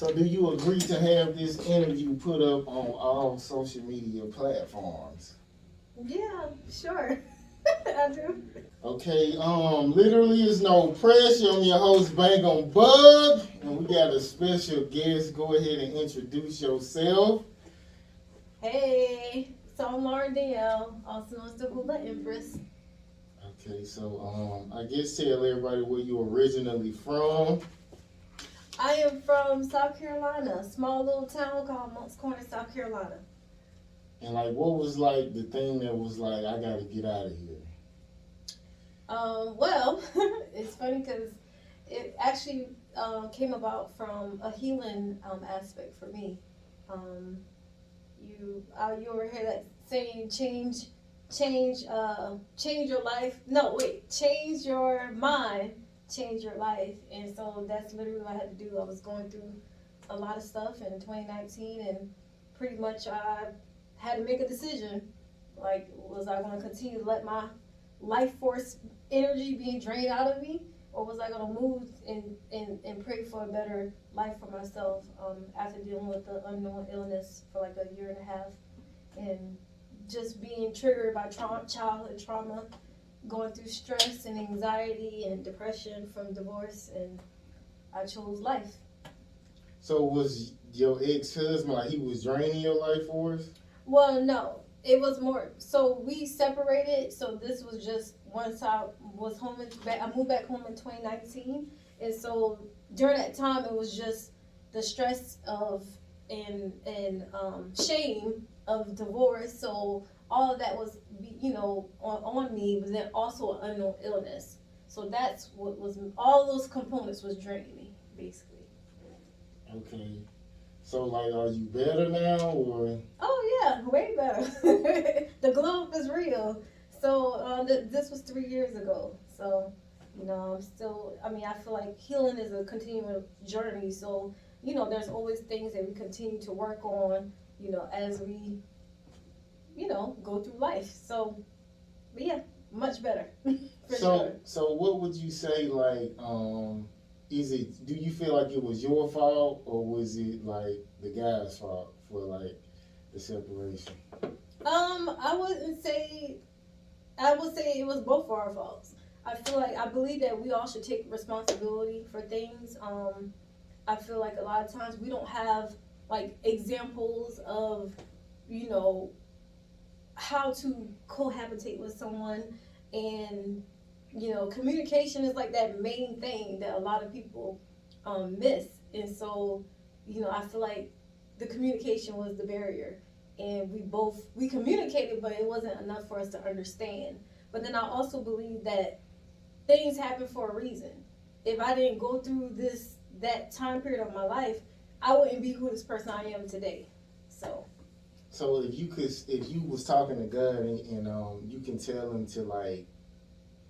So do you agree to have this interview put up on all social media platforms? Yeah, sure. I do. Okay, literally is no pressure. I'm your host, Bangem Bugg, and we got a special guest. Go ahead and introduce yourself. Hey, so I'm Danielle, also known as the Hula Empress. Okay, so I guess tell everybody where you originally from. I am from South Carolina, a small little town called Moncks Corner, South Carolina. And like, what was like the thing that was like, I gotta get out of here? Well, it's funny because it actually came about from a healing aspect for me. Um, you ever hear that saying, change your life? No, wait, change your mind, change your life. And so that's literally what I had to do. I was going through a lot of stuff in 2019, and pretty much I had to make a decision. Like, was I going to continue to let my life force energy being drained out of me, or was I going to move and pray for a better life for myself after dealing with the unknown illness for like a year and a half, and just being triggered by childhood trauma, going through stress and anxiety and depression from divorce, and I chose life. So was your ex-husband like he was draining your life force? Well, no, it was more. So we separated. So this was just once I was home and back. I moved back home in 2019, and so during that time, it was just the stress of and shame of divorce. So all of that was, on me, but then also an unknown illness. So that's what was all those components was draining me basically. Okay. So like, are you better now or? Oh yeah, way better. The glow up is real. So this was 3 years ago. So I'm still. I mean, I feel like healing is a continual journey. So there's always things that we continue to work on. As we go through life. So, but yeah, much better for sure. So what would you say like is it, do you feel like it was your fault or was it like the guy's fault for like the separation? I wouldn't say. I would say it was both of our faults. I believe that we all should take responsibility for things. I feel like a lot of times we don't have like examples of you know how to cohabitate with someone, and communication is like that main thing that a lot of people miss. And so I feel like the communication was the barrier, and we communicated, but it wasn't enough for us to understand. But then I also believe that things happen for a reason. If I didn't go through that time period of my life, I wouldn't be who this person I am today. So So if you was talking to God and you can tell him to like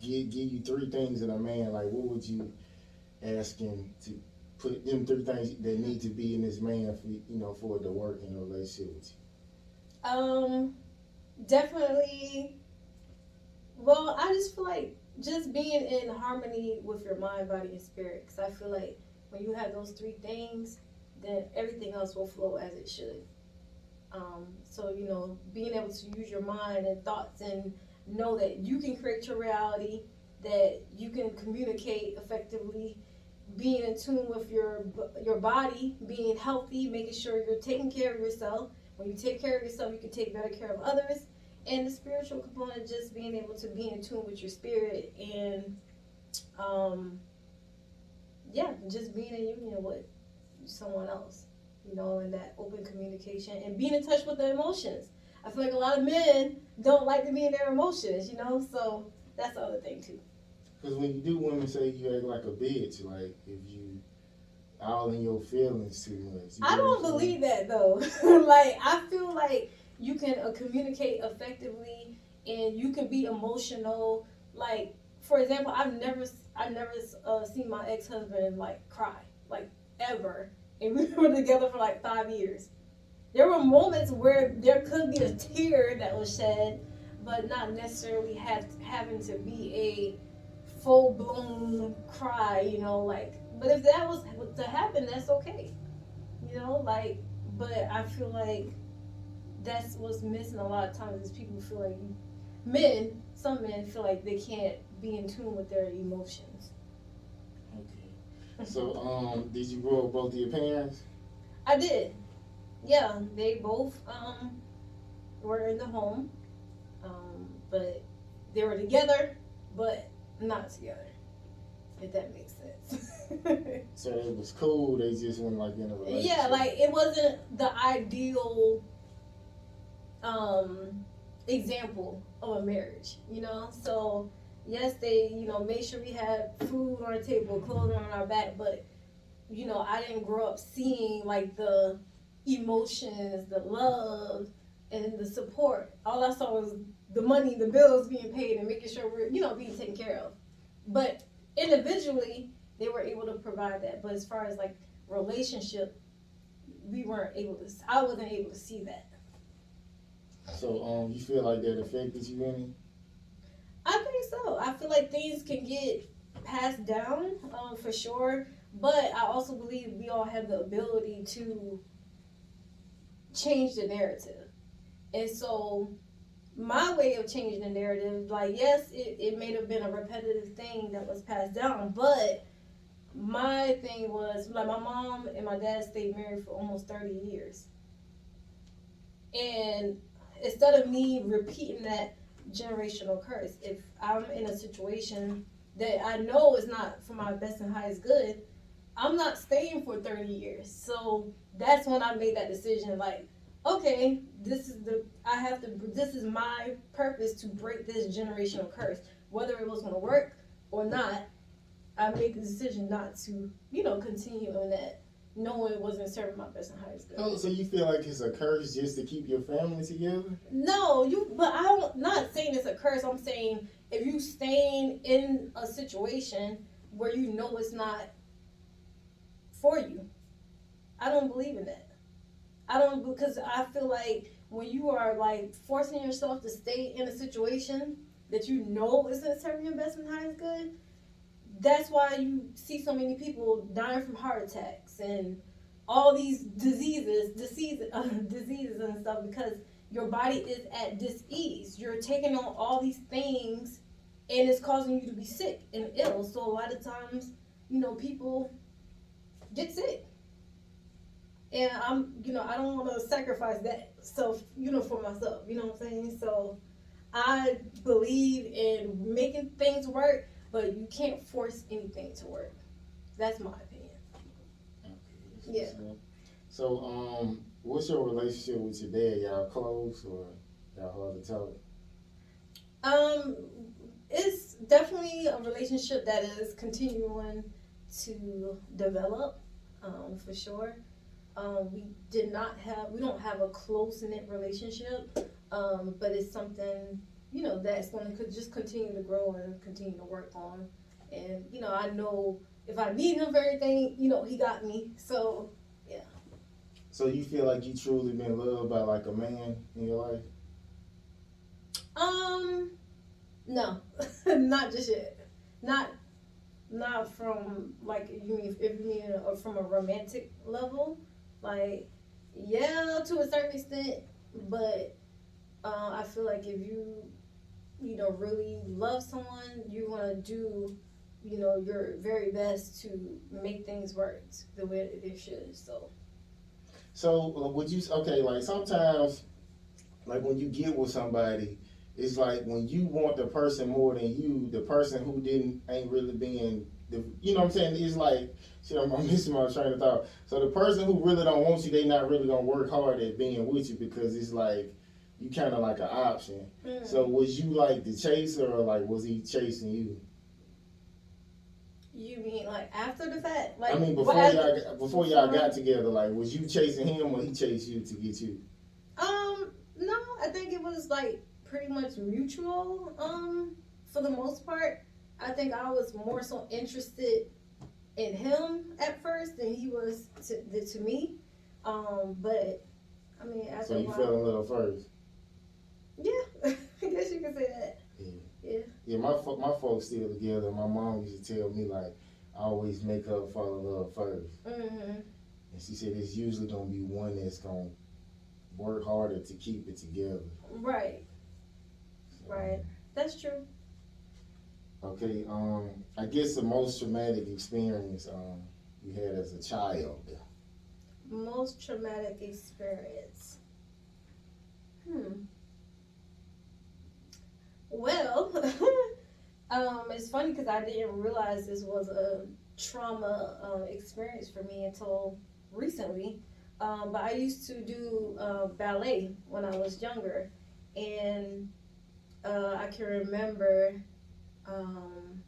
give you three things in a man, like what would you ask him to put them three things that need to be in this man for for it to work in a relationship with um definitely. Well, I just feel like just being in harmony with your mind, body, and spirit. Because I feel like when you have those three things, then everything else will flow as it should. So being able to use your mind and thoughts and know that you can create your reality, that you can communicate effectively, being in tune with your body, being healthy, making sure you're taking care of yourself. When you take care of yourself, you can take better care of others. And the spiritual component, just being able to be in tune with your spirit, and um, yeah, just being in union with someone else, and that open communication and being in touch with the emotions. I feel like a lot of men don't like to be in their emotions, so that's the other thing too. because when you do women say you act like a bitch, like if you all in your feelings too much. I don't believe that though. Like, I feel like you can communicate effectively, and you can be emotional. Like, for example, I never seen my ex husband like cry, like, ever, and we were together for like 5 years. There were moments where there could be a tear that was shed, but not necessarily having to be a full blown cry. Like, but if that was to happen, that's okay. you know, like, but I feel like that's what's missing a lot of times is people feel like some men feel like they can't be in tune with their emotions. Okay. So, did you grow up with both of your parents? I did. Yeah, they both were in the home, but they were together, but not together. If that makes sense. So it was cool. They just went like in a Yeah, relationship. like it wasn't the ideal um example of a marriage, you know. So yes, they made sure we had food on our table, clothes on our back, but I didn't grow up seeing like the emotions, the love, and the support. All I saw was the money, the bills being paid, and making sure we're being taken care of. But individually, they were able to provide that. But as far as like relationship, we weren't able to. I wasn't able to see that. So, you feel like that affected you any? I think so. I feel like things can get passed down, for sure. But I also believe we all have the ability to change the narrative. And so my way of changing the narrative, like yes, it may have been a repetitive thing that was passed down, but my thing was like my mom and my dad stayed married for almost 30 years. And instead of me repeating that generational curse, if I'm in a situation that I know is not for my best and highest good, I'm not staying for 30 years. So that's when I made that decision like, okay, this is my purpose to break this generational curse. Whether it was going to work or not, I made the decision not to, continue in that, knowing it wasn't serving my best and highest good. Oh, so you feel like it's a curse just to keep your family together? No, but I'm not saying it's a curse. I'm saying if you staying in a situation where you know it's not for you, I don't believe in that. I don't, because I feel like when you are like forcing yourself to stay in a situation that you know isn't serving your best and highest good, that's why you see so many people dying from heart attacks and all these diseases and stuff, because your body is at dis-ease. You're taking on all these things, and it's causing you to be sick and ill. So a lot of times, people get sick, and I don't want to sacrifice that self, for myself. You know what I'm saying? So I believe in making things work, but you can't force anything to work. That's my opinion. Okay, Yeah. So, what's your relationship with your dad? Y'all close or y'all hard to talk? Um, it's definitely a relationship that is continuing to develop, for sure. We don't have a close knit relationship, but it's something that's going to just continue to grow and continue to work on. And I know if I need him for everything, he got me. So yeah. So you feel like you truly been loved by like a man in your life? Um, no, not just yet. Not not from like if you mean from a romantic level, like yeah, to a certain extent, but I feel like if really love someone, you want to do your very best to make things work the way that they should. So So would you okay? Like sometimes, like when you get with somebody, it's like when you want the person more than you, the person who didn't ain't really being the. You know what I'm saying? It's like shit. I'm missing my train of thought. So the person who really don't want you, they not really gonna work hard at being with you because it's like you kind of like an option. So was you like the chaser or like was he chasing you? you mean like after the fact? Like I mean before y'all got together, like was you chasing him or he chased you to get you? No, I think it was like pretty much mutual. For the most part, I think I was more so interested in him at first than he was to me. But I mean, after So a you fell in while, love first. yeah, I guess you could say that. Yeah. Yeah. Yeah, my folks still together. My mom used to tell me like, I always make her fall in love first. Mhm. And she said it's usually gonna be one that's gonna work harder to keep it together. Right. Right. That's true. Okay. I guess the most traumatic experience you had as a child. Most traumatic experience. Hmm. Well, it's funny because I didn't realize this was a trauma experience for me until recently. But I used to do ballet when I was younger, and I can remember um,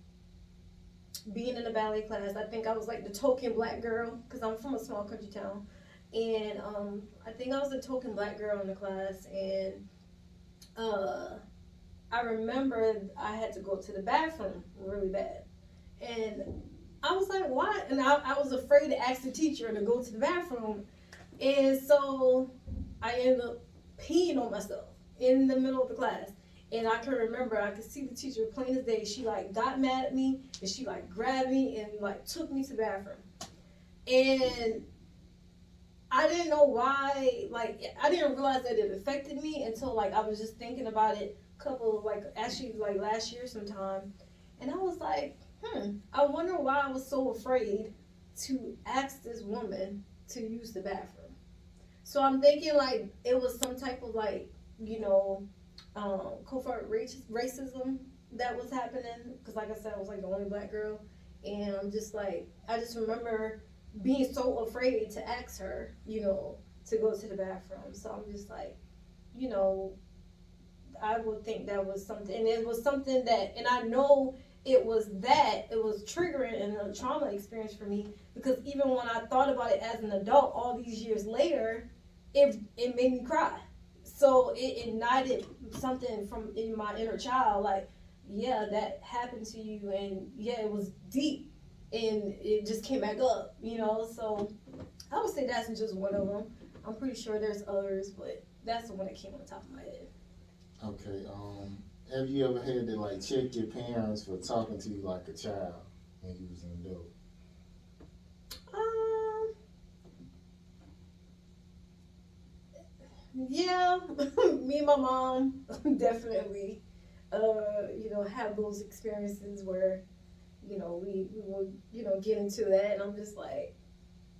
being in a ballet class. I think I was like the token black girl because I'm from a small country town, and I think I was the token black girl in the class, and uh, I remember I had to go to the bathroom really bad. And I was like, why? And I was afraid to ask the teacher to go to the bathroom. And so I ended up peeing on myself in the middle of the class. And I can remember, I could see the teacher plain as day. She like got mad at me and she like grabbed me and like took me to the bathroom. And I didn't know why, like, I didn't realize that it affected me until, like, I was just thinking about it actually, like, last year sometime. And I was like, I wonder why I was so afraid to ask this woman to use the bathroom. So I'm thinking, like, it was some type of, like, you know, covert racism that was happening. Because, like I said, I was, like, the only black girl. And I'm just, like, I just remember being so afraid to ask her, to go to the bathroom. So I'm just like, you know, I would think that was something, and it was something that, and I know it was triggering and a trauma experience for me because even when I thought about it as an adult, all these years later, it made me cry. So it ignited something from in my inner child, like, yeah, that happened to you, and yeah, it was deep, and it just came back up. So I would say that's just one of them. I'm pretty sure there's others, but that's the one that came on the top of my head. Okay. Have you ever had to like check your parents for talking to you like a child when you was an adult? Um, yeah, me and my mom definitely, have those experiences where, we would, get into that, and I'm just like,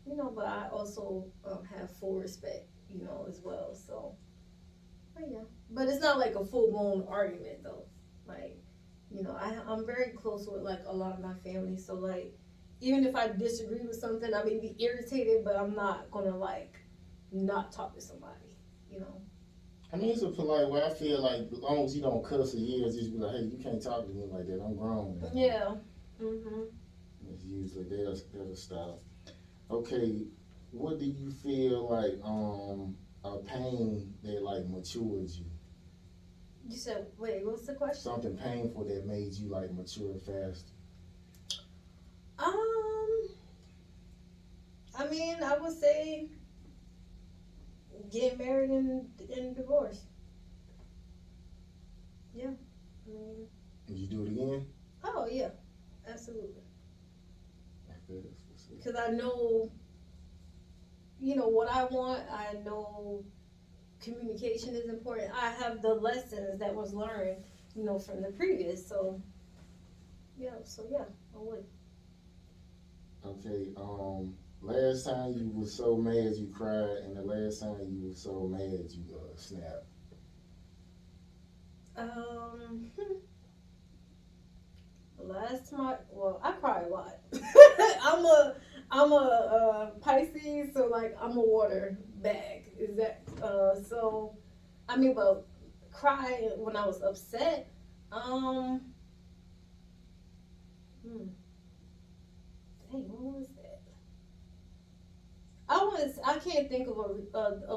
but I also have full respect, as well. So, but yeah, but it's not like a full blown argument though. Like, I'm very close with like a lot of my family, so like, even if I disagree with something, I may be irritated, but I'm not gonna like not talk to somebody, you know. I mean, it's a polite way. I feel like as long as you don't cuss or yell, just be like, hey, you can't talk to me like that. I'm grown. Man. Yeah. Mhm. It's usually they'll stop. Okay, what do you feel like a pain that like matured you? You said, wait, what's the question? Something painful that made you like mature fast. Um, I mean, I would say getting married and divorce. Yeah. I mean, Would you do it again? oh yeah, absolutely. Okay, that's what's Because I know, what I want. I know communication is important. I have the lessons that was learned, from the previous. So yeah, I would. okay. Last time you were so mad you cried, and the last time you were so mad you snapped. Um, last time I cry a lot. I'm a Pisces, so like I'm a water bag. Is that so? I mean, but cry when I was upset. Um, hmm, dang, what was that? I can't think of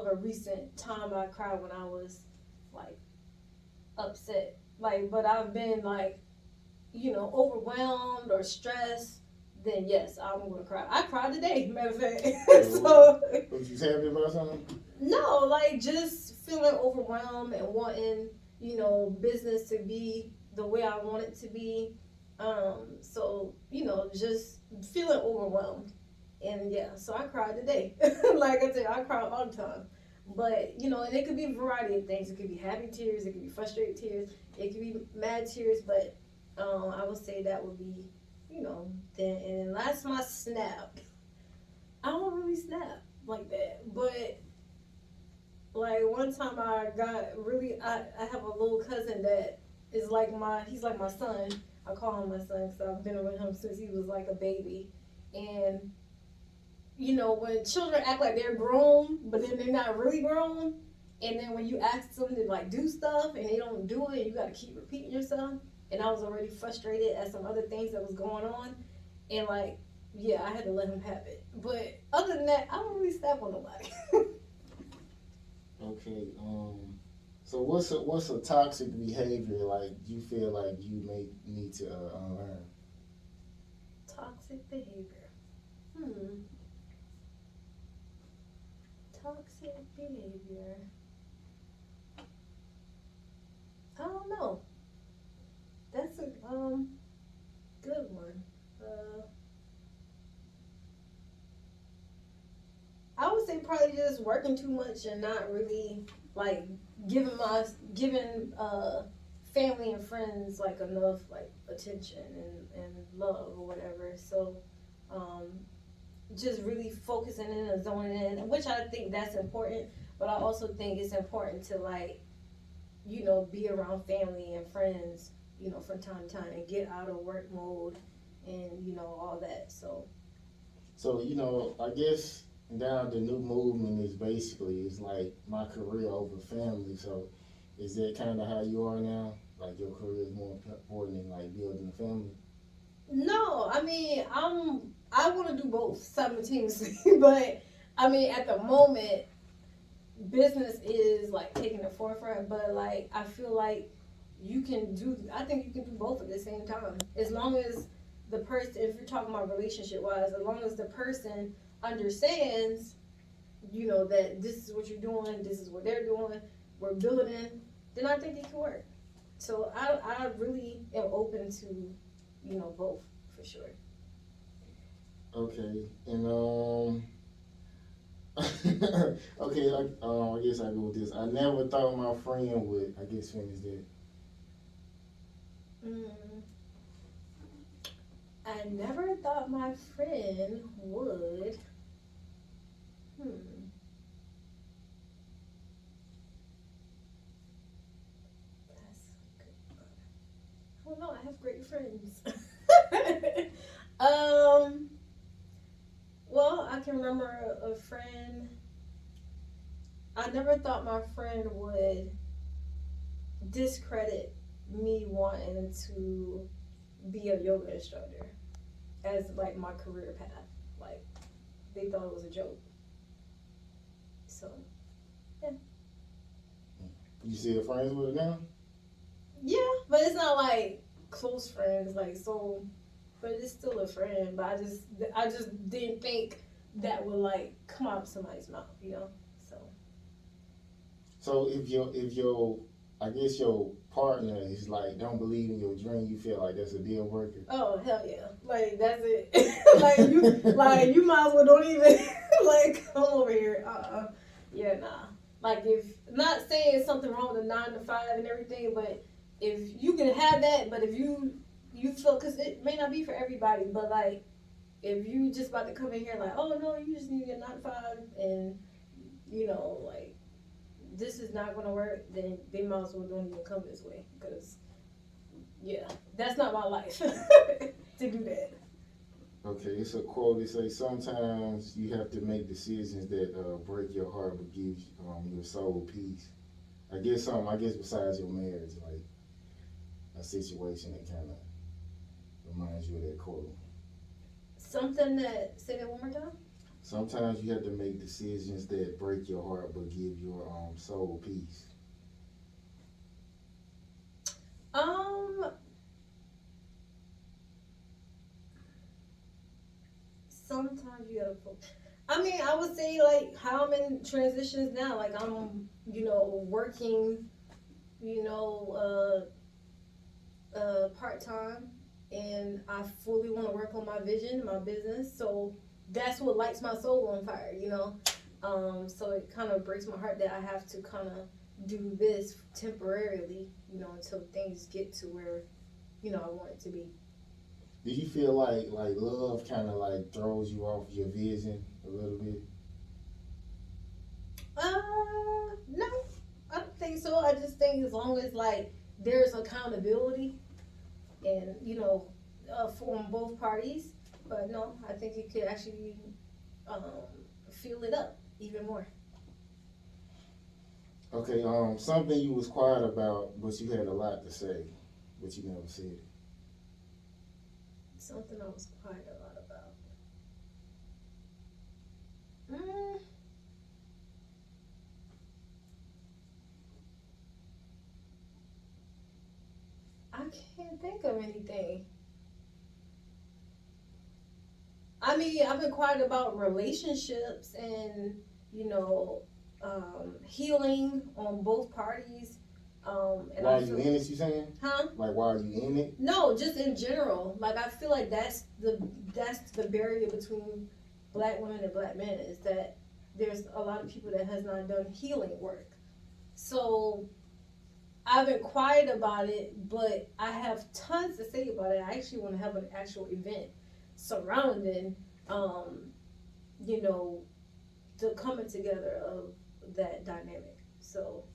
a recent time I cried when I was like upset. Like, but I've been like, overwhelmed or stressed, then yes, I'm gonna cry. I cried today, matter of fact. So Was you happy about something? no, like just feeling overwhelmed and wanting, business to be the way I want it to be. So, just feeling overwhelmed. And yeah, so I cried today. Like I said, I cry all the time. But and it could be a variety of things. It could be happy tears, it could be frustrated tears, it could be mad tears. But I would say that would be, then. And last my snap. I don't really snap like that, but like one time I got really. I have a little cousin that is like he's like my son. I call him my son because I've been with him since he was like a baby, and when children act like they're grown, but then they're not really grown, and then when you ask them to like do stuff and they don't do it, you got to keep repeating yourself. And I was already frustrated at some other things that was going on, and like, yeah, I had to let him have it. But other than that, I don't really snap on nobody. Okay. So what's a toxic behavior like you feel like you may need to unlearn? Toxic behavior. Hmm. Toxic behavior. I don't know. That's a good one. I would say probably just working too much and not really like giving family and friends like enough like attention and love or whatever. So um, just really focusing in and zoning in, which I think that's important. But I also think it's important to like be around family and friends, from time to time and get out of work mode and all that. So So I guess now the new movement is basically it's like my career over family. So is that kind of how you are now? Like your career is more important than like building a family? no, I mean I want to do both simultaneously, but I mean at the moment business is like taking the forefront, but like I feel like I think you can do both at the same time as long as the person, if you're talking about relationship wise, as long as the person understands that this is what you're doing, this is what they're doing, we're building, then I think it can work. So I really am open to both for sure. Okay, and okay, I guess I go with this. I never thought my friend would. I guess finish that. mm, I never thought my friend would. Hmm. That's good. I don't know. I have great friends. um. Well, I can remember a friend. I never thought my friend would discredit me wanting to be a yoga instructor as like my career path. Like they thought it was a joke. So yeah, You still friends with her now? yeah, but it's not like close friends. Like so, but it's still a friend. But I just didn't think that would like come out of somebody's mouth. So So if your I guess your partner is like don't believe in your dream, you feel like that's a deal breaker. oh hell yeah, like that's it. like you might as well don't even like come over here. Yeah, nah. Like if not saying something wrong with the 9 to 5 and everything, but if you can have that, but if you feel because it may not be for everybody, but like if you just about to come in here like oh no you just need to get 9 to 5 and like this is not gonna work, then they might as well don't even come this way because yeah, that's not my life to do that. Okay, it's a quote. It says sometimes you have to make decisions that break your heart but give your soul peace. I guess something. I guess besides your marriage, like a situation that kind of reminds you of that quote. Something that say that one more time. Sometimes you have to make decisions that break your heart but give your soul peace. Um, sometimes you gotta. I mean, I would say like how I'm in transitions now. Like I'm, working, part time, and I fully want to work on my vision, my business. So that's what lights my soul on fire, you know. So it kind of breaks my heart that I have to kind of do this temporarily, you know, until things get to where, you know, I want it to be. Do you feel like love kind of like throws you off your vision a little bit? No, I don't think so. I just think as long as like there's accountability and you know, from both parties. But no, I think it could actually um, fill it up even more. Okay, something you was quiet about, but you had a lot to say, but you never said it. Something I was quiet a lot about. I can't think of anything. I mean, I've been quiet about relationships and you know, healing on both parties. And Why I are you feel, in it? You saying? huh? Like why are you in it? No, just in general. Like I feel like that's the barrier between black women and black men is that there's a lot of people that has not done healing work. So I've been quiet about it, but I have tons to say about it. I actually want to have an actual event surrounding, um, you know, the coming together of that dynamic. So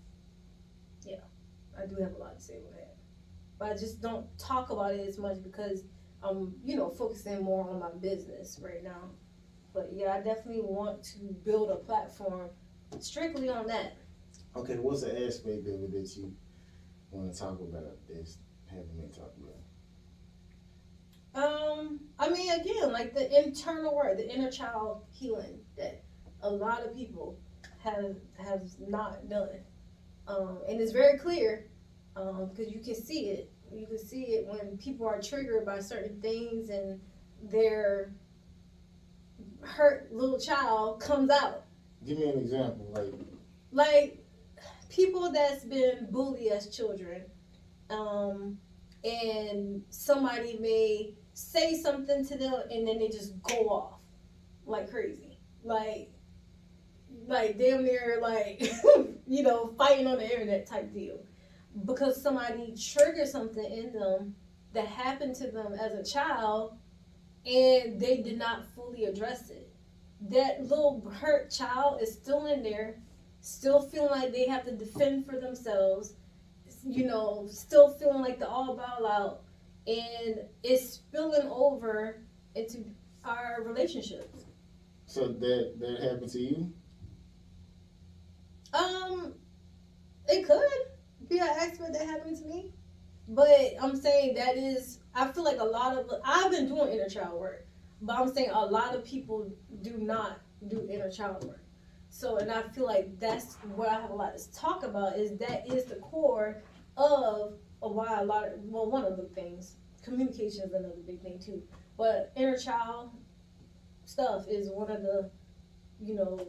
yeah, I do have a lot to say about that, but I just don't talk about it as much because I'm, you know, focusing more on my business right now. But yeah, I definitely want to build a platform strictly on that. Okay, what's the aspect of it that you want to talk about that's haven't been talked about? I mean, again, like the internal work, the inner child healing that a lot of people have not done, and it's very clear because you can see it. You can see it when people are triggered by certain things and their hurt little child comes out. Give me an example. Like people that's been bullied as children, um, and somebody may say something to them and then they just go off like crazy, like damn near like you know, fighting on the internet type deal because somebody triggered something in them that happened to them as a child and they did not fully address it. That little hurt child is still in there, still feeling like they have to defend for themselves, you know, still feeling like the all bow out, and it's spilling over into our relationships. So that happened to you? Um, it could be an aspect that happened to me, but I'm saying that is, I feel like a lot of, I've been doing inner child work, but I'm saying a lot of people do not do inner child work. So, and I feel like that's what I have a lot to talk about is that is the core of why a lot of, well, one of the things, communication is another big thing too, but inner child stuff is one of the, you know,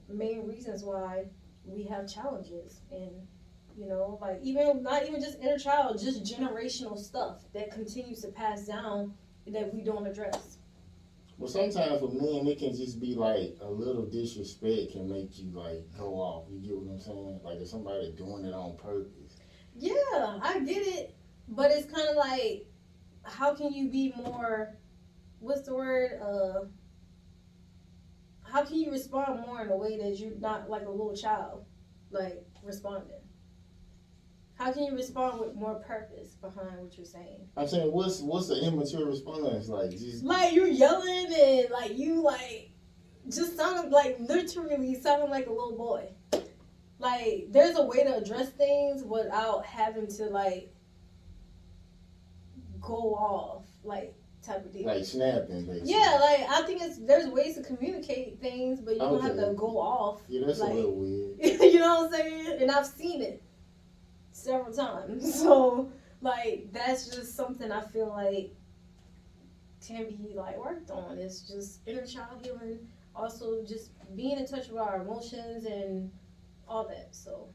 main reasons why we have challenges and you know, like even not even just inner child, just generational stuff that continues to pass down that we don't address. Well, sometimes with men, it can just be like a little disrespect can make you like go off. You get what I'm saying? Like if somebody doing it on purpose. Yeah, I get it, but it's kind of like, how can you be more? What's the word? How can you respond more in a way that you're not like a little child, like responding? How can you respond with more purpose behind what you're saying? I'm saying, what's the immature response? Like just Like you're yelling and like you like just sounded like literally sounding like a little boy. Like there's a way to address things without having to like go off like type of deal. like snapping basically. Yeah, like I think it's there's ways to communicate things, but you don't have to go off. Yeah, that's like, a little weird. You know what I'm saying? And I've seen it several times. So like that's just something I feel like can be like worked on. It's just inner child healing. Also just being in touch with our emotions and all that. So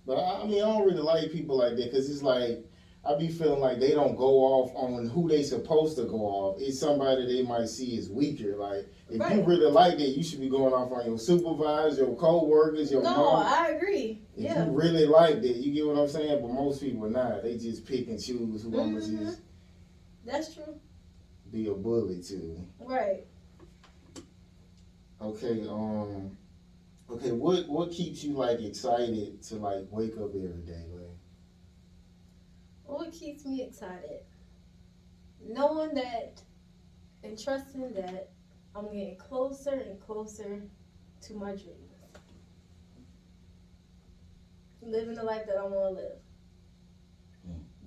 But I mean, I don't really like people like that because it's like I be feeling like they don't go off on who they supposed to go off. It's somebody they might see as weaker. Like if you Right. really like that, you should be going off on your supervisors, your co-workers, your No, mom. I agree. If Yeah. you really like that, you get what I'm saying. But most people not. They just pick and choose who I'm gonna just That's true. be a bully to. Right. Okay. Okay. What keeps you like excited to like wake up every day? Like, What keeps me excited? Knowing that and trusting that I'm getting closer and closer to my dreams. Living the life that I want to live.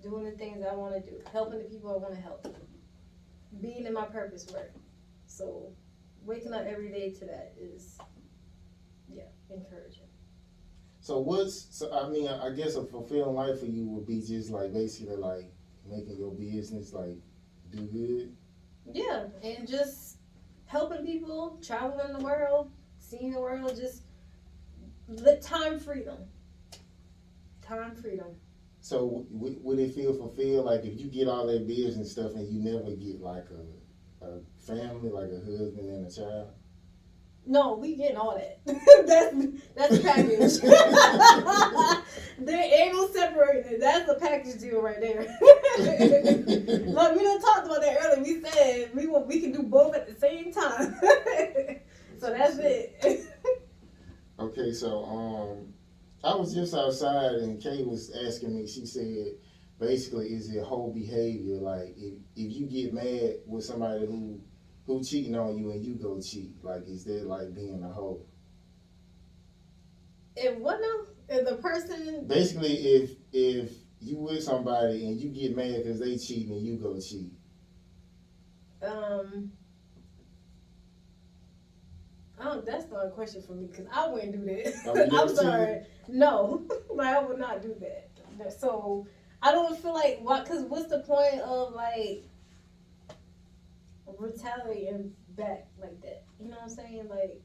Doing the things I want to do. Helping the people I want to help. Being in my purpose work. So, waking up every day to that is, encouraging. so I mean, I guess a fulfilling life for you would be just like basically like making your business like do good. Yeah, and just helping people, traveling the world, seeing the world, just time freedom. Time freedom. So would it feel fulfilled like if you get all that business stuff and you never get like a family, like a husband and a child? No, we getting all that. that's a package. There ain't no separating it. That's a package deal right there. Look, we done talked about that earlier. We said we can do both at the same time. So that's it. Okay, so I was just outside and Kay was asking me. She said, basically, is it whole behavior? Like if you get mad with somebody who cheating on you and you go cheat, like is that like being a hoe? And what now? If the person Basically, if you with somebody and you get mad because they cheating and you go cheat. that's not a question for me because I wouldn't do that. Oh, you never I'm sorry. No, like I would not do that. So I don't feel like what? Because what's the point of like retaliating back like that? You know what I'm saying? Like,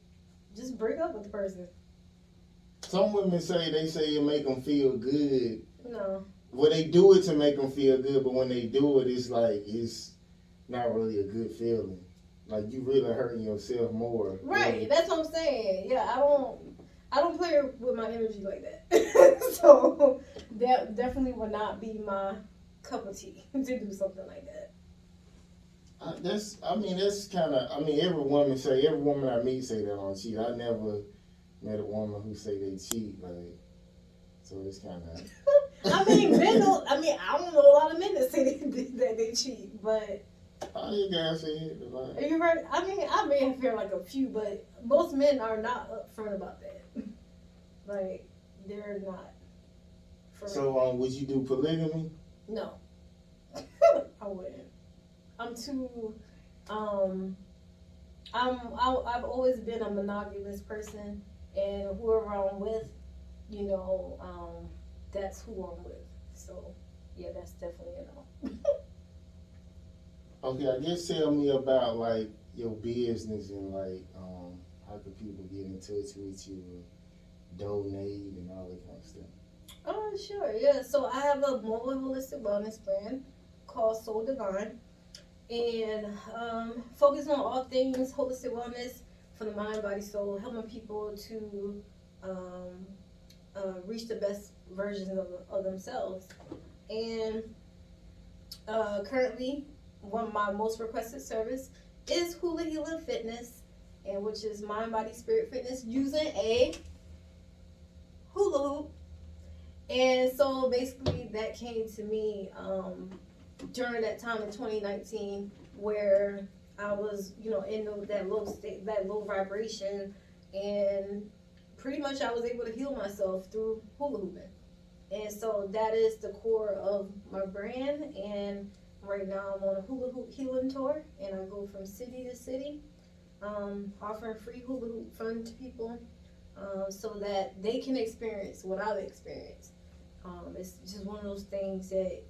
just break up with the person. Some women say it make them feel good. No. Well, they do it to make them feel good, but when they do it, it's like it's not really a good feeling. Like you really hurting yourself more. Right. Really. That's what I'm saying. Yeah, I don't play with my energy like that. So that definitely would not be my cup of tea to do something like that. That's kind of. I mean, every woman I meet say they don't cheat. I never met a woman who say they cheat. Like, so it's kind of. I mean, men don't. I mean, I don't know a lot of men that say that they cheat, but. How you guys say it? Like, Are you right? I mean, I may have heard like a few, but most men are not upfront about that. Like, they're not. So, would you do polygamy? No, I wouldn't. I'm too. I've always been a monogamous person, and whoever I'm with, that's who I'm with. So, yeah, that's definitely a no. Okay, I guess tell me about like your business and like how can people get in touch with you, donate and all that kind of stuff. Oh, sure, yeah. So I have a mobile holistic wellness brand called Soul Divine, and focus on all things holistic wellness for the mind, body, soul, helping people to reach the best versions of themselves. And currently, one of my most requested service is Hula Healing Fitness, and which is mind, body, spirit fitness using a hula hoop. And so basically that came to me during that time in 2019 where I was, in that low state, that low vibration, and pretty much I was able to heal myself through hula hooping. And so that is the core of my brand. And right now I'm on a hula hoop healing tour, and I go from city to city, offering free hula hoop fun to people, so that they can experience what I've experienced. It's just one of those things that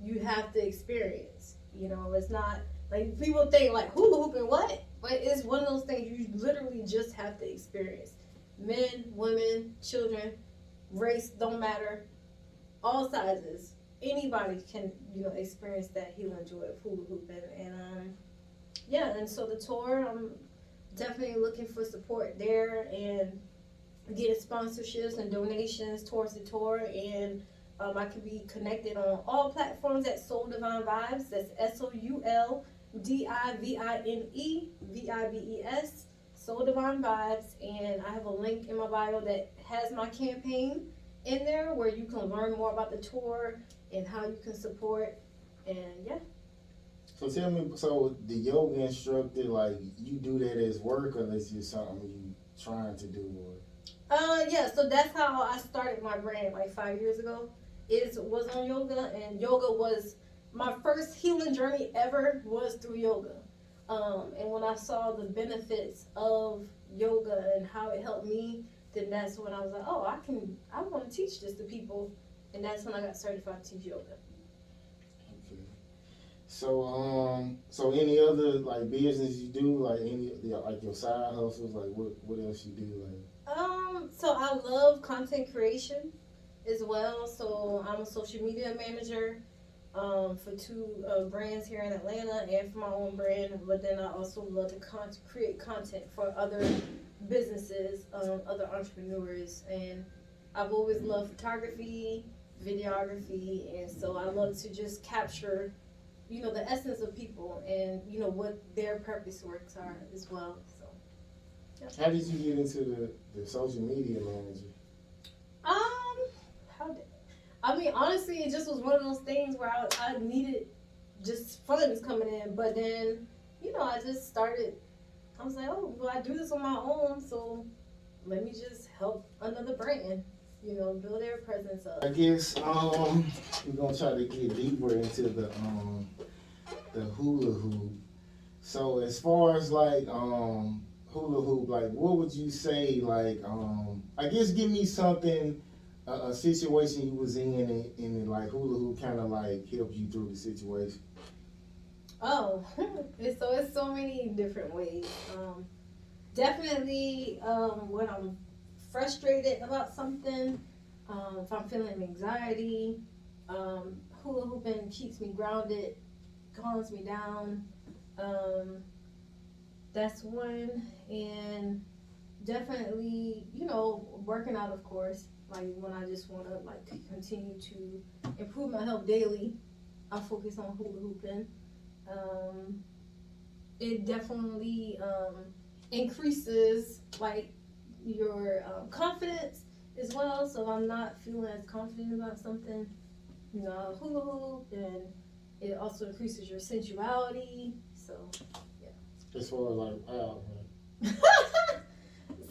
you have to experience. It's not like people think like hula hooping what, but it's one of those things you literally just have to experience. Men, women, children, race don't matter, all sizes. anybody can, experience that healing joy of hula hooping. And yeah, and so the tour, I'm definitely looking for support there and getting sponsorships and donations towards the tour. And I can be connected on all platforms at Soul Divine Vibes. That's SOULDIVINE Soul Divine Vibes. And I have a link in my bio that has my campaign in there where you can learn more about the tour and how you can support. And yeah. So tell me, so the yoga instructor, like, you do that as work, or that's just something you trying to do? Or? Yeah, so that's how I started my brand like 5 years ago. It was on yoga, and yoga was my first healing journey ever was through yoga. And when I saw the benefits of yoga and how it helped me, then that's when I was like, oh, I want to teach this to people, and that's when I got certified to teach yoga. Okay. So any other like business you do, like like your side hustles, like what else you do, like? So I love content creation as well. So I'm a social media manager for two brands here in Atlanta and for my own brand. But then I also love to create content for other businesses, other entrepreneurs. And I've always loved photography, videography, and so I love to just capture, the essence of people and, what their purpose works are as well. So. Yep. How did you get into the social media manager? Honestly, it just was one of those things where I needed just funds coming in, but then, I just started. I was like, oh, well, I do this on my own, so let me just help another brand, build their presence up. I guess we're gonna try to get deeper into the hula hoop. So as far as like hula hoop, like what would you say, like I guess give me something, a situation you was in and like hula hoop kind of like helped you through the situation. Oh, it's so many different ways. Definitely when I'm frustrated about something, if I'm feeling anxiety, hula hooping keeps me grounded, calms me down. That's one. And definitely, working out, of course. Like when I just want to like continue to improve my health daily, I focus on hula hooping. It definitely increases like your confidence as well. So if I'm not feeling as confident about something, hula hoop, and it also increases your sensuality. So yeah. As far as like wow.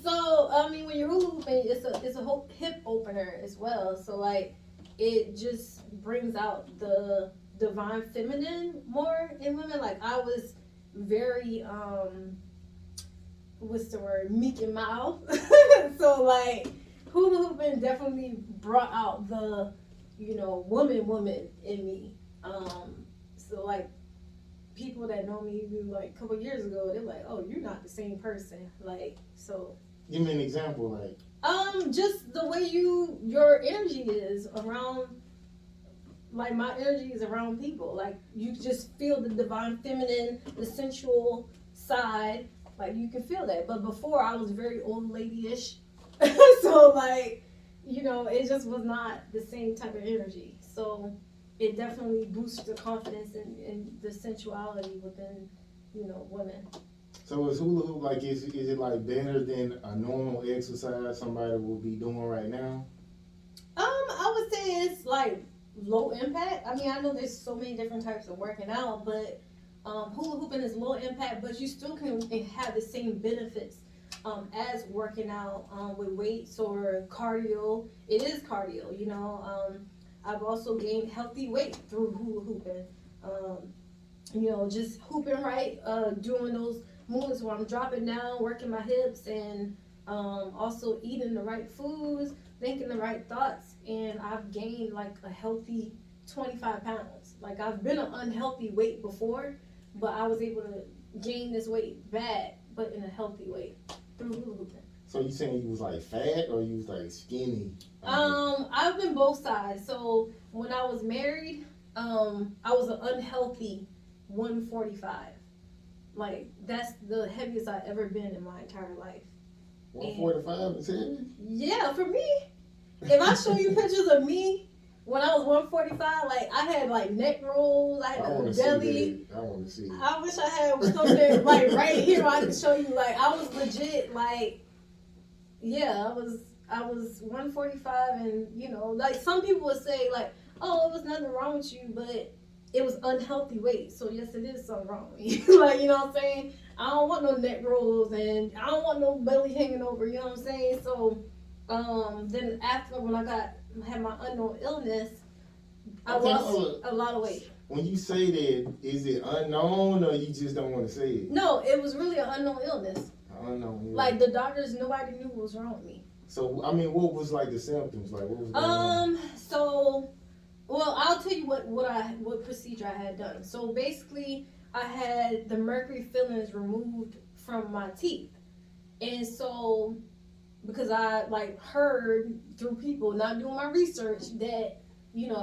So when you're hula hooping, it's a whole hip opener as well. So like it just brings out the divine feminine more in women. Like I was very what's the word, meek and mild. So like hula hooping definitely brought out the woman in me. So like people that know me like a couple years ago, they're like, oh, you're not the same person. Like, so give me an example, like just the way your energy is around. Like my energy is around people. Like you just feel the divine feminine, the sensual side. Like you can feel that. But before I was very old lady-ish. So like, it just was not the same type of energy. So it definitely boosts the confidence and the sensuality within, women. So is hula hoop like is it like better than a normal exercise somebody will be doing right now? I would say it's like low impact. I know there's so many different types of working out, but hula hooping is low impact, but you still can have the same benefits as working out with weights or cardio. It is cardio, I've also gained healthy weight through hula hooping. Just hooping right, doing those movements where I'm dropping down, working my hips, and also eating the right foods, thinking the right thoughts, and I've gained like a healthy 25 pounds. Like I've been an unhealthy weight before, but I was able to gain this weight back, but in a healthy way through hula hooping. So you saying you was like fat or you was like skinny? I've been both sides. So when I was married, I was an unhealthy 145. Like that's the heaviest I've ever been in my entire life. 145 is heavy? Yeah, for me. If I show you pictures of me when I was 145, like I had like neck rolls, I had I want a to belly. see that. I want to see it. I wish I had something like right here I could show you. Like I was legit like, yeah, I was 145, and like some people would say like, oh, it was nothing wrong with you, but it was unhealthy weight. So yes, it is something wrong with you. Like what I'm saying. I don't want no neck rolls, and I don't want no belly hanging over. You know what I'm saying? So, then after when I had my unknown illness, I Okay, lost a lot of weight. When you say that, is it unknown or you just don't want to say it? No, it was really an unknown illness. Unknown. Yeah. Like the doctors, nobody knew what was wrong with me. So I mean, what was like the symptoms? Like what was going on? So, well, I'll tell you what procedure I had done. So basically, I had the mercury fillings removed from my teeth, and so because I like heard through people not doing my research that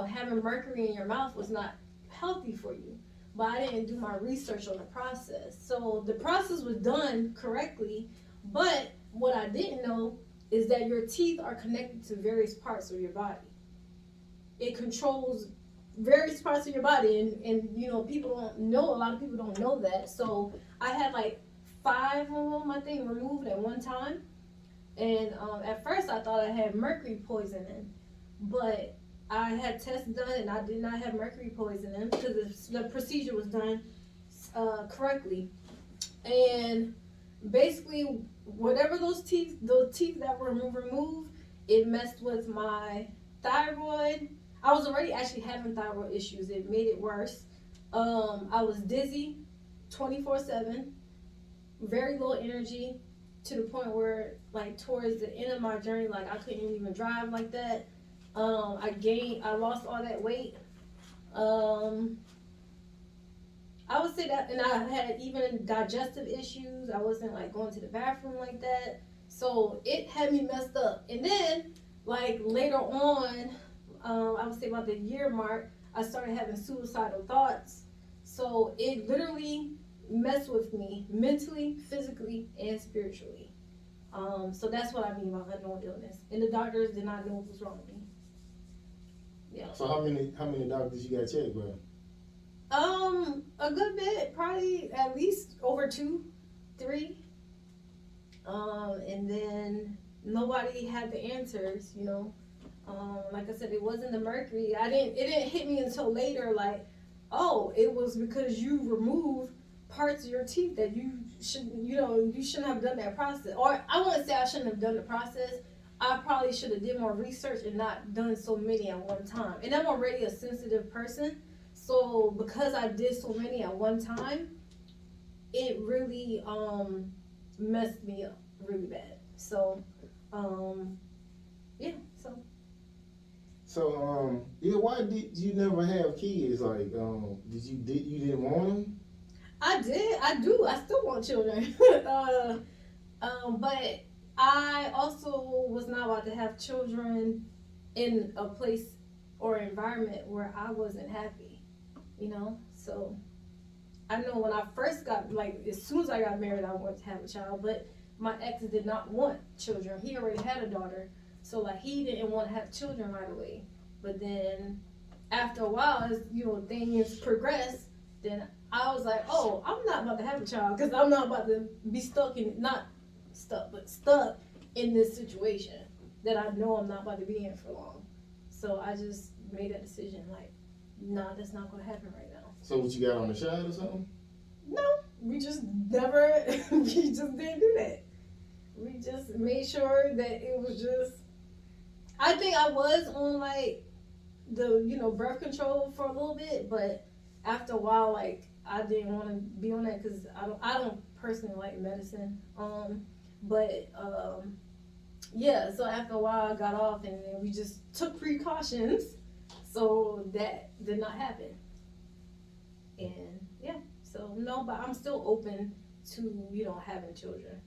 having mercury in your mouth was not healthy for you, but I didn't do my research on the process. So the process was done correctly, but what I didn't know is that your teeth are connected to various parts of your body. It controls various parts of your body, and people don't know. A lot of people don't know that. So I had like 5 of them, I think, removed at one time. And at first I thought I had mercury poisoning, but I had tests done and I did not have mercury poisoning because the procedure was done correctly. And basically, whatever those teeth that were removed, it messed with my thyroid. I was already actually having thyroid issues. It made it worse. I was dizzy 24/7, very low energy, to the point where like towards the end of my journey, like I couldn't even drive like that. I lost all that weight. I would say that, and I had even digestive issues. I wasn't like going to the bathroom like that, so it had me messed up. And then like later on, I would say about the year mark, I started having suicidal thoughts. So it literally messed with me mentally, physically, and spiritually. So that's what I mean by unknown illness. And the doctors did not know what was wrong with me. Yeah. So how many doctors you got checked, bro? A good bit, probably at least over 2, 3. And then nobody had the answers, like I said, it wasn't the mercury. It didn't hit me until later, like, oh, it was because you removed parts of your teeth that you shouldn't have done that process. Or I wouldn't say I shouldn't have done the process. I probably should have did more research and not done so many at one time. And I'm already a sensitive person. So because I did so many at one time, it really messed me up really bad. So yeah, so. So yeah, why did you never have kids? Like you didn't want them? I did. I do. I still want children. But I also was not about to have children in a place or environment where I wasn't happy. So I know when I first as soon as I got married, I wanted to have a child, but my ex did not want children. He already had a daughter, so like he didn't want to have children right away. But then after a while, as things progressed, then I was like, oh, I'm not about to have a child because I'm not about to be stuck in this situation that I know I'm not about to be in for long. So I just made that decision, like, nah, that's not going to happen right now. So what, you got on the shot or something? No, we just never, we just didn't do that. We just made sure that it was just, I think I was on like the, birth control for a little bit, but after a while, like, I didn't want to be on that because I don't personally like medicine. Yeah, so after a while I got off and then we just took precautions so that did not happen. And yeah, so no, but I'm still open to, having children.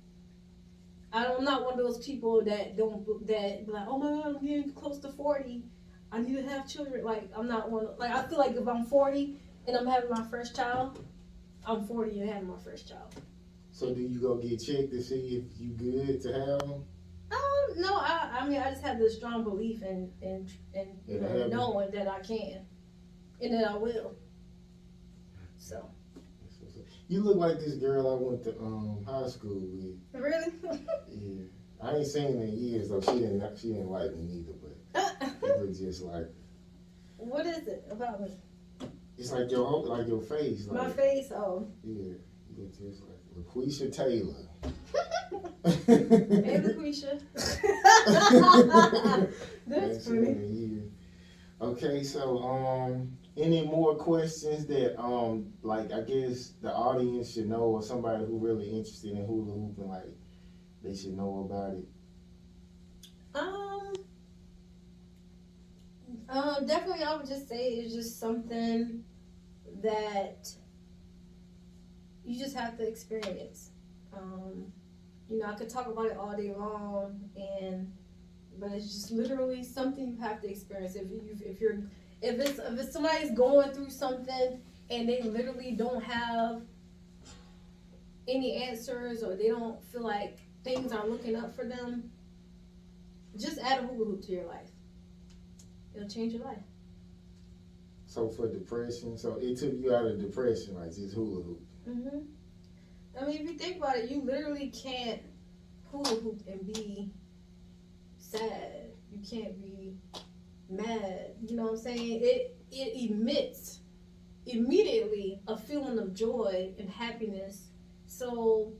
I'm not one of those people that be like, oh my God, I'm getting close to 40. I need to have children. Like, I'm not one. Like, I feel like if I'm 40 and I'm having my first child, I'm 40 and having my first child. So do you go get checked to see if you good to have them? No, I mean, I just have this strong belief in knowing that I can and that I will. So. You look like this girl I went to high school with. Really? Yeah. I ain't seen her in years though. She didn't like me neither, but it was just like. What is it about me? It's like your face. Like, my face? Oh. Yeah. You look just like LaQuisha Taylor. Hey, LaQuisha. That's funny. Yeah. Okay, so any more questions that like I guess the audience should know, or somebody who really interested in hula hooping, like they should know about it? Definitely I would just say it's just something that you just have to experience. I could talk about it all day long, but it's just literally something you have to experience. If somebody's going through something and they literally don't have any answers, or they don't feel like things are looking up for them, just add a hula hoop to your life. It'll change your life. So for depression, so it took you out of depression, like just hula hoop. Mhm. I mean, if you think about it, you literally can't hula hoop and be sad. You can't be mad. You know what I'm saying? It emits immediately a feeling of joy and happiness. So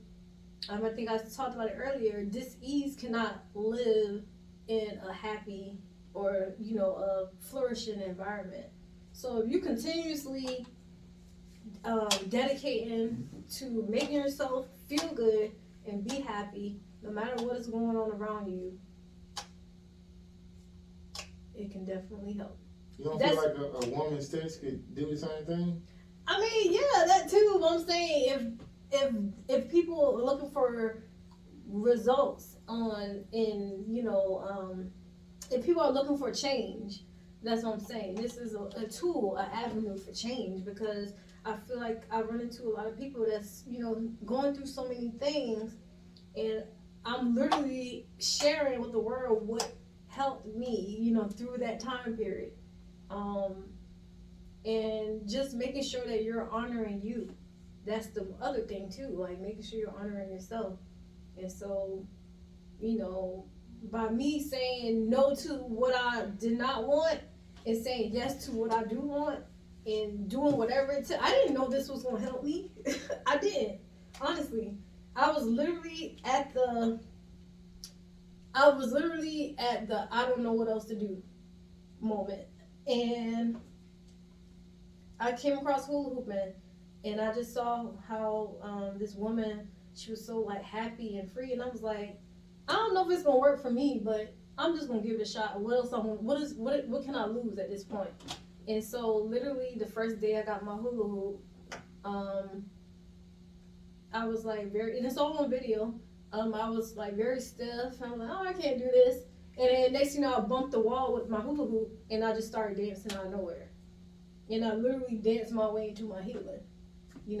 I think I talked about it earlier. Dis-ease cannot live in a happy or a flourishing environment. So if you continuously dedicating to making yourself feel good and be happy, no matter what is going on around you, it can definitely help. You don't feel like a woman's touch could do the same thing? I mean, yeah, that too. But I'm saying if people are looking for results if people are looking for change, that's what I'm saying. This is a tool, an avenue for change, because I feel like I run into a lot of people that's going through so many things, and I'm literally sharing with the world what helped me through that time period, and just making sure that you're honoring you. That's the other thing too, like making sure you're honoring yourself. And so by me saying no to what I did not want and saying yes to what I do want and doing whatever it took, I didn't know this was going to help me. I didn't, honestly. I was literally at the I don't know what else to do moment. And I came across hula hooping, and I just saw how this woman, she was so like happy and free, and I was like, I don't know if it's gonna work for me, but I'm just gonna give it a shot. What can I lose at this point? And so literally the first day I got my hula hoop, I was like and it's all on video. I was like very stiff. I was like, oh, I can't do this. And then next thing I bumped the wall with my hula hoop, and I just started dancing out of nowhere. And I literally danced my way into my healing.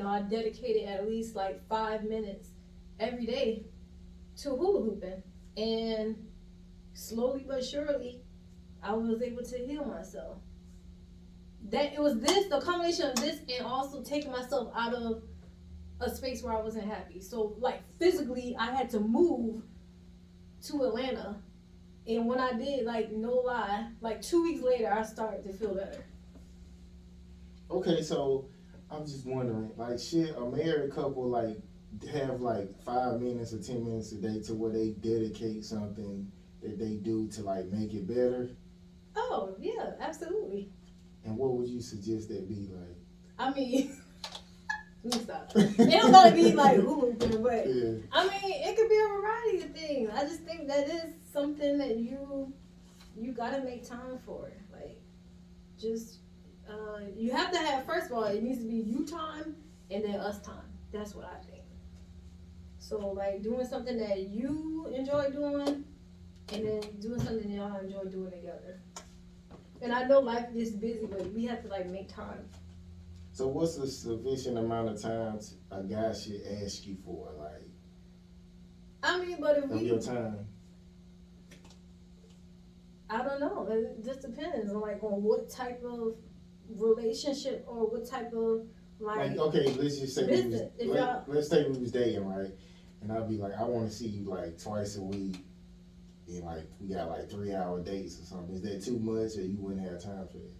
I dedicated at least like 5 minutes every day to hula hooping, and slowly but surely I was able to heal myself. It was the combination of this and also taking myself out of a space where I wasn't happy. So like physically I had to move to Atlanta, and when I did, like no lie, like 2 weeks later I started to feel better. Okay, so I'm just wondering, like, should a married couple like have like 5 minutes or 10 minutes a day to where they dedicate something that they do to like make it better? Oh yeah, absolutely. And what would you suggest that be like? I mean, let me stop. It don't gotta be like hooping, but yeah. I mean, it could be a variety of things. I just think that is something that you gotta make time for. Like, just you have to have, first of all, it needs to be you time and then us time. That's what I think. So like doing something that you enjoy doing, and then doing something that y'all enjoy doing together. And I know life is busy, but we have to like make time. So what's a sufficient amount of time a guy should ask you for, like, I mean, but if of we, your time? I don't know. It just depends on like on what type of relationship or what type of Like, okay, let's just say business. If y'all, let's say we was dating, right? And I'd be like, I want to see you like twice a week, and like we got like 3 hour dates or something. Is that too much, or you wouldn't have time for that?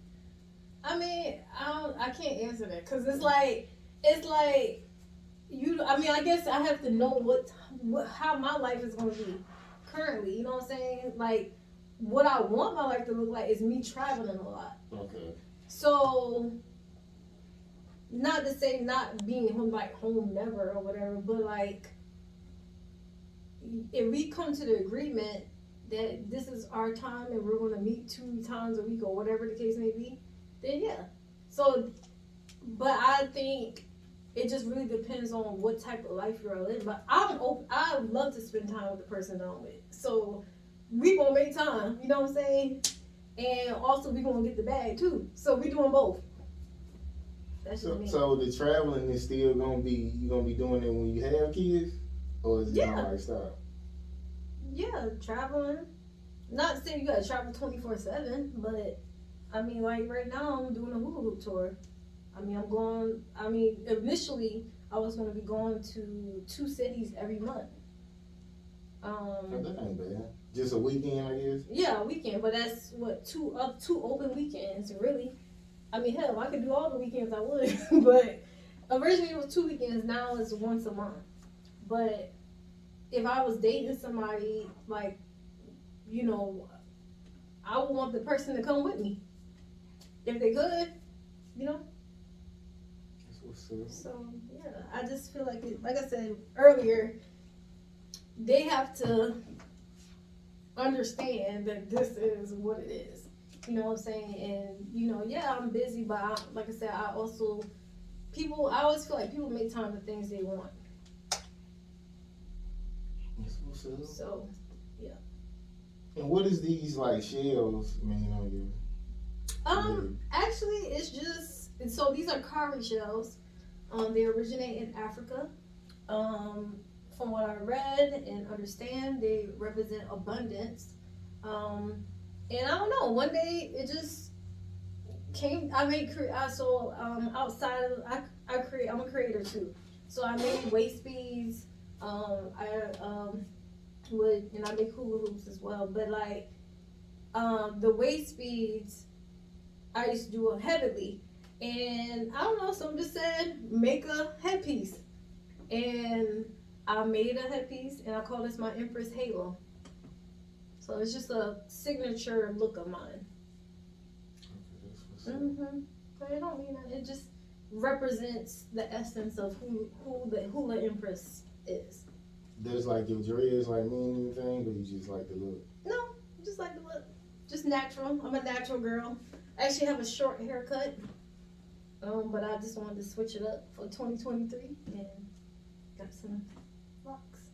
I mean, I can't answer that because it's like you. I mean, I guess I have to know how my life is going to be currently. You know what I'm saying? Like, what I want my life to look like is me traveling a lot. Okay. So, not to say not being home, like home never or whatever, but like, if we come to the agreement that this is our time and we're going to meet 2 times a week or whatever the case may be, then yeah. So, but I think it just really depends on what type of life you're living. But I'm open. I love to spend time with the person that I'm with. So we gonna make time. You know what I'm saying? And also we gonna get the bag too. So we doing both. That's just me. So the traveling is still gonna be, you gonna be doing it when you have kids, or is it gonna like stop? Yeah, traveling. Not saying you gotta travel 24/7, but I mean, like right now I'm doing a hula hoop tour. I mean, initially I was gonna be going to 2 cities every month. Oh, that ain't bad. Just a weekend, I guess. Yeah, a weekend, but that's what two open weekends really. I mean, hell, if I could do all the weekends, I would. But originally it was 2 weekends. Now it's once a month. But if I was dating somebody, like, you know, I would want the person to come with me if they could, you know. That's what's up. So yeah, I just feel like like I said earlier, they have to understand that this is what it is. You know what I'm saying? And you know, yeah, I'm busy, but like I said, I always feel like people make time for things they want. That's what's up. So yeah. And what is these like shells mean on you? Actually, it's just so these are cowrie shells. They originate in Africa. From what I read and understand, they represent abundance. And I don't know. One day it just came. Outside of I'm a creator too. So I made waist beads. And I make hula hoops as well. But like the waist beads, I used to do a heavily, and I don't know. Someone just said make a headpiece, and I made a headpiece, and I call this my Empress halo. So it's just a signature look of mine. Okay, that's what's up. But it don't mean that. It just represents the essence of who the Hula Empress is. Does like your dreads like mean anything, or you just like the look? No, just like the look. Just natural. I'm a natural girl. I actually have a short haircut. But I just wanted to switch it up for 2023 and got some locks.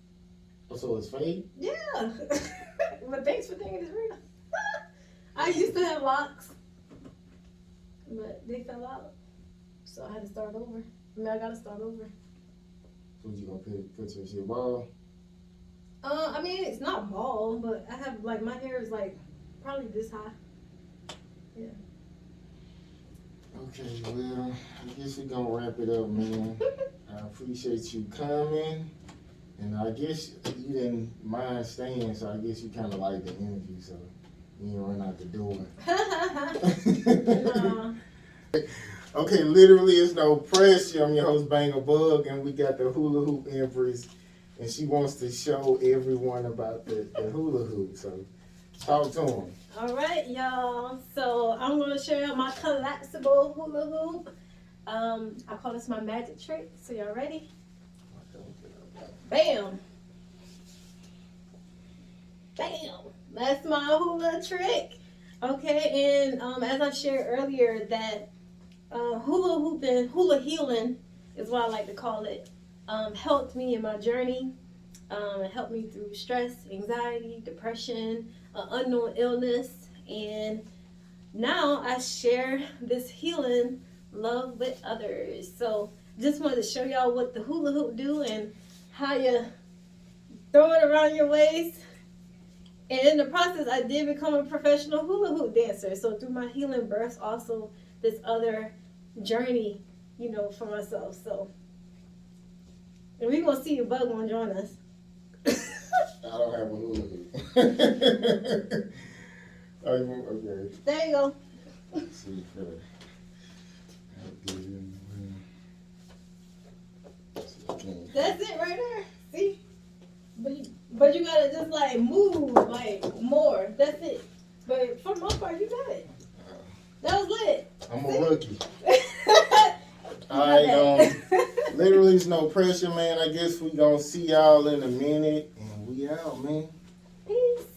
Oh, so it's fake? Yeah. But thanks for thinking it's real. I used to have locks, but they fell out. So I had to start over. I gotta start over. So what you gonna put your shit bald? I mean, it's not bald, but I have like my hair is like probably this high. Yeah. Okay, well, I guess we're gonna wrap it up, man. I appreciate you coming, and I guess you didn't mind staying, so I guess you kind of like the energy, so you didn't run out the door. Okay, literally, it's no pressure. I'm your host, Bangem Bugg, and we got the Hula Hoop Empress, and she wants to show everyone about the hula hoop, so talk to them. All right, y'all. So I'm gonna show you my collapsible hula hoop. I call this my magic trick. So y'all ready? Bam! Bam! That's my hula trick. Okay, and as I shared earlier, that hula hooping, hula healing is what I like to call it. Helped me in my journey. It helped me through stress, anxiety, depression, unknown illness, and now I share this healing love with others. So just wanted to show y'all what the hula hoop do and how you throw it around your waist. And in the process, I did become a professional hula hoop dancer. So through my healing birth, also this other journey, for myself. So, and we're gonna see if Bug gonna join us. I don't have a hula hoop. Okay. There you go. Let's see first. That's it right there. See? But you gotta just like move like more. That's it. But for the most part, you got it. That was lit. I'm a rookie. Alright, literally there's no pressure, man. I guess we gonna see y'all in a minute. And we out, man. Peace.